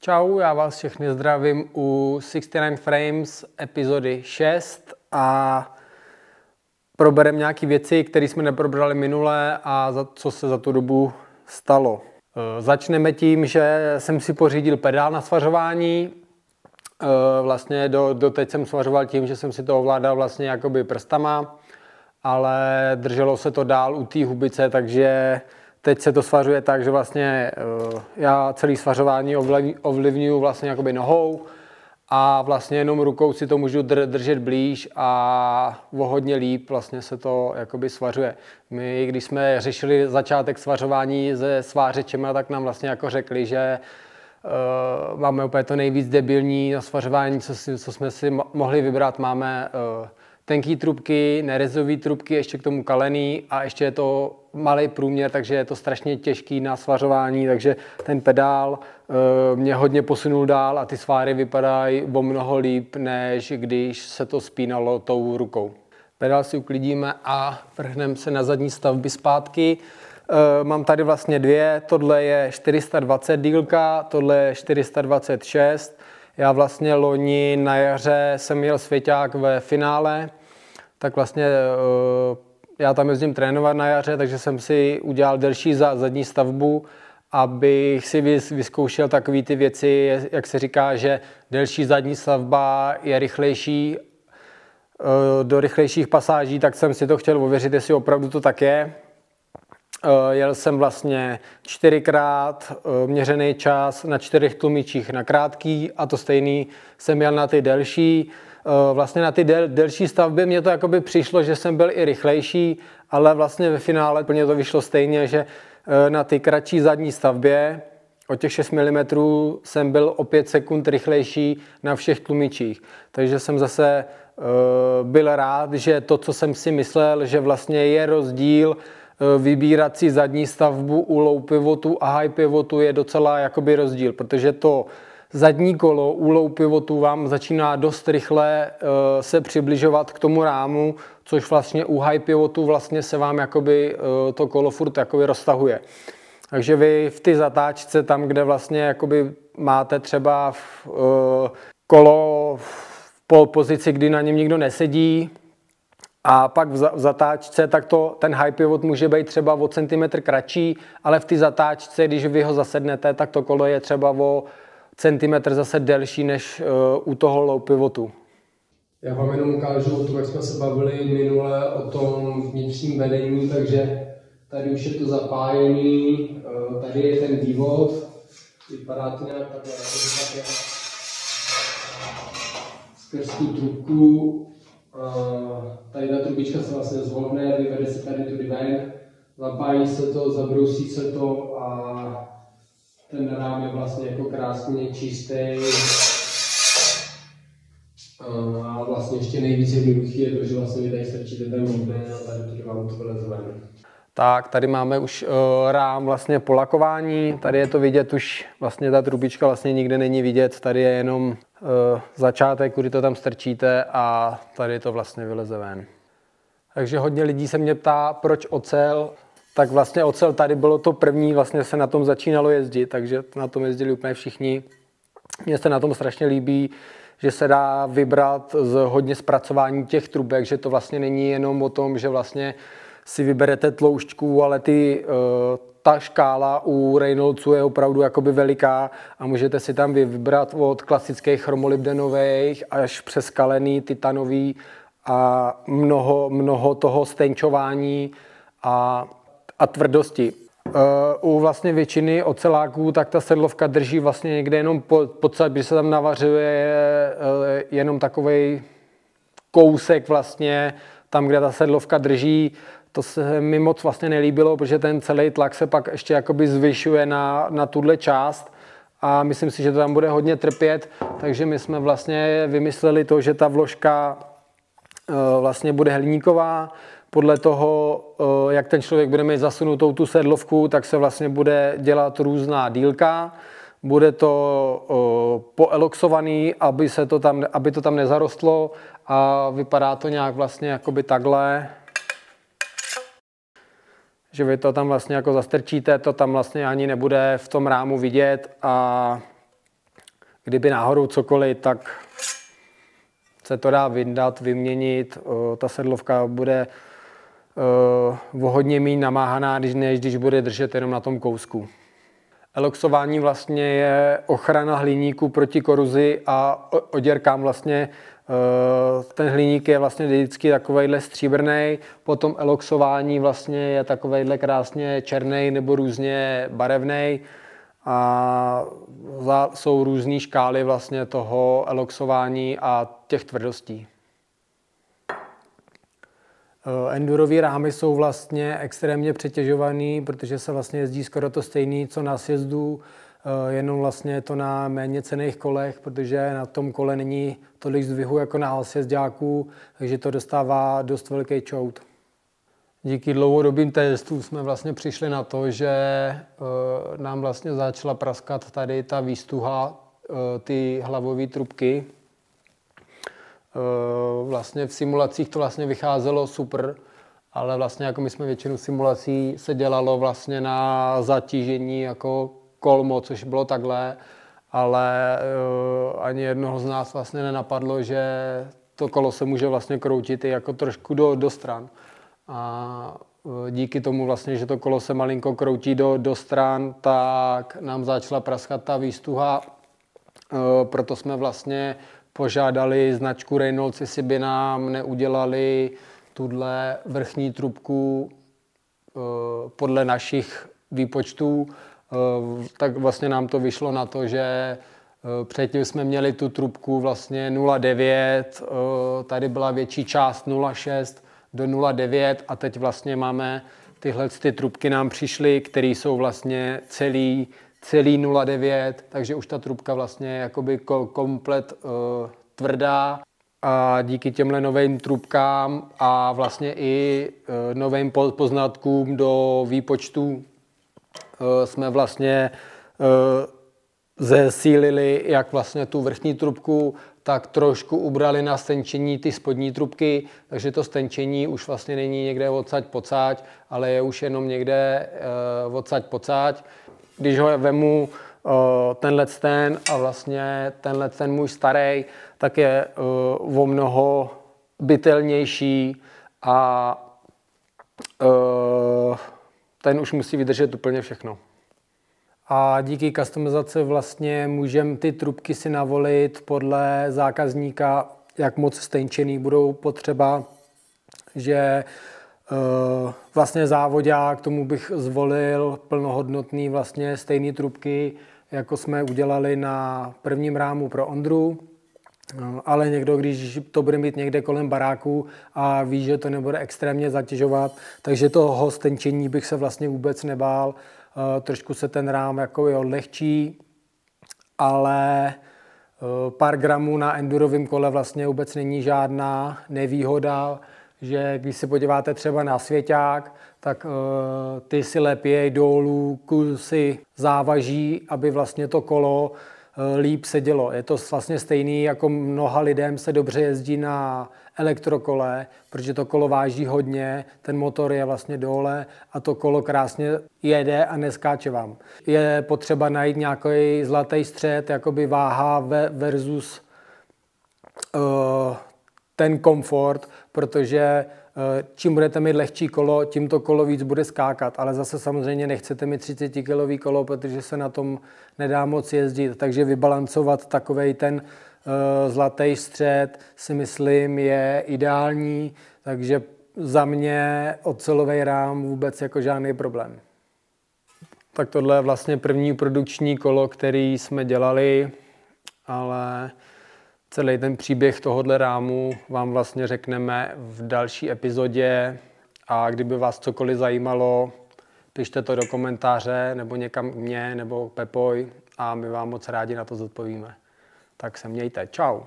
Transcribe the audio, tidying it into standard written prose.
Čau, já vás všechny zdravím u 69 Frames epizody 6 a probereme nějaké věci, které jsme neprobrali minule a co se za tu dobu stalo. Začneme tím, že jsem si pořídil pedál na svařování. Vlastně doteď jsem svařoval tím, že jsem si to ovládal vlastně jakoby prstama, ale drželo se to dál u té hubice, takže teď se to svařuje tak, že vlastně já celé svařování ovlivňuji vlastně jakoby nohou a vlastně jenom rukou si to můžu držet blíž a o hodně líp vlastně se to jakoby svařuje. My, když jsme řešili začátek svařování se svářečema, tak nám vlastně jako řekli, že máme úplně to nejvíc debilní na svařování, co jsme si mohli vybrat. Máme tenký trubky, nerezové trubky, ještě k tomu kalený a ještě je to malý průměr, takže je to strašně těžký na svařování, takže ten pedál mě hodně posunul dál a ty sváry vypadají o mnoho líp, než když se to spínalo tou rukou. Pedál si uklidíme a vrhneme se na zadní stavby zpátky. Mám tady vlastně dvě, tohle je 420 dílka, tohle je 426. Já vlastně loni na jaře jsem měl svěťák ve finále, tak vlastně já tam jezdím trénovat na jaře, takže jsem si udělal delší zadní stavbu, abych si vyzkoušel takové ty věci, jak se říká, že delší zadní stavba je rychlejší do rychlejších pasáží, tak jsem si to chtěl ověřit, jestli opravdu to tak je. Jel jsem vlastně 4x měřený čas na 4 tlumičích na krátký a to stejný jsem jel na ty delší. Vlastně na ty delší stavby mě to jakoby přišlo, že jsem byl i rychlejší, ale vlastně ve finále plně to vyšlo stejně, že na ty kratší zadní stavbě o těch 6 mm jsem byl o 5 sekund rychlejší na všech tlumičích. Takže jsem zase byl rád, že to, co jsem si myslel, že vlastně je rozdíl vybírat si zadní stavbu u low pivotu a high pivotu je docela jakoby rozdíl, protože to zadní kolo u low pivotu vám začíná dost rychle se přibližovat k tomu rámu, což vlastně u high pivotu vlastně se vám jakoby to kolo furt jakoby roztahuje. Takže vy v té zatáčce, tam, kde vlastně jakoby máte třeba kolo v pozici, kdy na něm nikdo nesedí, a pak v zatáčce, tak ten high pivot může být třeba o centimetr kratší, ale v té zatáčce, když vy ho zasednete, tak to kolo je třeba o centimetr zase delší než u toho low pivotu. Já vám jenom ukážu o tom, jak jsme se bavili minule o tom vnitřním vedení, takže tady už je to zapájený, tady je ten vývod, vypadá to nějak takhle, skrz tu trubku. Tady ta trubička se vlastně zvolne, vyvede se tady tudy ven, zapájí se to, zabrousí se to a ten rám je vlastně jako krásně čistý. A vlastně ještě nejvíc jednoduchý je to, že vlastně vy tady strčíte ten mobil a tady tudy vám to vyleze ven. Tak, tady máme už rám vlastně po lakování, tady je to vidět už, vlastně ta trubička vlastně nikde není vidět, tady je jenom začátek, kudy to tam strčíte a tady to vlastně vyleze ven. Takže hodně lidí se mě ptá, proč ocel, tak vlastně ocel tady bylo to první, vlastně se na tom začínalo jezdit, takže na tom jezdili úplně všichni. Mně se na tom strašně líbí, že se dá vybrat z hodně zpracování těch trubek, že to vlastně není jenom o tom, že vlastně si vyberete tloušťku, ale ta škála u Reynoldsů je opravdu jakoby veliká a můžete si tam vybrat od klasických chromolybdenových až přes kalený, titanový a mnoho toho stenčování a tvrdosti. U vlastně většiny oceláků tak ta sedlovka drží vlastně někde jenom pod že se tam navařuje jenom takovej kousek vlastně tam, kde ta sedlovka drží. To se mi moc vlastně nelíbilo, protože ten celý tlak se pak ještě jakoby zvyšuje na tuhle část a myslím si, že to tam bude hodně trpět, takže my jsme vlastně vymysleli to, že ta vložka vlastně bude hliníková. Podle toho, jak ten člověk bude mít zasunutou tu sedlovku, tak se vlastně bude dělat různá dílka. Bude to poeloxovaný, aby to tam nezarostlo a vypadá to nějak vlastně jakoby takhle. Že vy to tam vlastně jako zastrčíte, to tam vlastně ani nebude v tom rámu vidět a kdyby náhodou cokoliv, tak se to dá vyndat, vyměnit. Ta sedlovka bude o hodně méně namáhaná, než když bude držet jenom na tom kousku. Eloxování vlastně je ochrana hliníku proti korozi a oděrkám vlastně. Ten hliník je vlastně vždycky takovejhle stříbrný, potom eloxování vlastně je takovejhle krásně černý nebo různě barevný a jsou různé škály vlastně toho eloxování a těch tvrdostí. Endurové rámy jsou vlastně extrémně přetěžované, protože se vlastně jezdí skoro to stejné, co na sjezdu, jenom vlastně je to na méně cenných kolech, protože na tom kole není tolik zdvihu jako na sjezďáků, takže to dostává dost velký čout. Díky dlouhodobým testům jsme vlastně přišli na to, že nám vlastně začala praskat tady ta výstuha, ty hlavové trubky. Vlastně v simulacích to vlastně vycházelo super, ale vlastně jako my jsme většinu simulací se dělalo vlastně na zatížení jako kolmo, což bylo takhle, ale ani jednoho z nás vlastně nenapadlo, že to kolo se může vlastně kroutit i jako trošku do stran. A díky tomu vlastně, že to kolo se malinko kroutí do stran, tak nám začala praskat ta výstuha, proto jsme vlastně požádali značku Reynolds, jestli by nám neudělali tuhle vrchní trubku podle našich výpočtů. Tak vlastně nám to vyšlo na to, že předtím jsme měli tu trubku vlastně 0,9, tady byla větší část 0,6 do 0,9 a teď vlastně máme tyhle ty trubky nám přišly, které jsou vlastně celý 0,9, takže už ta trubka vlastně je jakoby komplet tvrdá. A díky těmhle novým trubkám a vlastně i novým poznatkům do výpočtů jsme vlastně zesílili jak vlastně tu vrchní trubku, tak trošku ubrali na stenčení ty spodní trubky, takže to stenčení už vlastně není někde odsaď pocať, ale je už jenom někde odsaď pocať. Když ho vemu tenhle a vlastně tenhle můj starý, tak je o mnoho bytelnější a ten už musí vydržet úplně všechno. A díky customizaci vlastně můžeme ty trubky si navolit podle zákazníka, jak moc stenčený budou potřeba, že vlastně závodák, k tomu bych zvolil plnohodnotný vlastně stejný trubky, jako jsme udělali na prvním rámu pro Ondru, ale někdo, když to bude mít někde kolem baráku a ví, že to nebude extrémně zatěžovat, takže toho stenčení bych se vlastně vůbec nebál. Trošku se ten rám jako odlehčí, ale pár gramů na endurovém kole vlastně vůbec není žádná nevýhoda, že když se podíváte třeba na svěťák, tak ty si lepějí dolů kusy závaží, aby vlastně to kolo líp sedělo. Je to vlastně stejný, jako mnoha lidem se dobře jezdí na elektrokole, protože to kolo váží hodně, ten motor je vlastně dole a to kolo krásně jede a neskáče vám. Je potřeba najít nějaký zlatý střed, jakoby váha versus ten komfort, protože čím budete mít lehčí kolo, tím to kolo víc bude skákat, ale zase samozřejmě nechcete mít 30-kilový kolo, protože se na tom nedá moc jezdit, takže vybalancovat takovej ten zlatý střed si myslím je ideální, takže za mě ocelový rám vůbec jako žádný problém. Tak tohle je vlastně první produkční kolo, který jsme dělali, ale celý ten příběh tohohle rámu vám vlastně řekneme v další epizodě a kdyby vás cokoliv zajímalo, pište to do komentáře nebo někam mě nebo Pepoj a my vám moc rádi na to zodpovíme. Tak se mějte. Čau.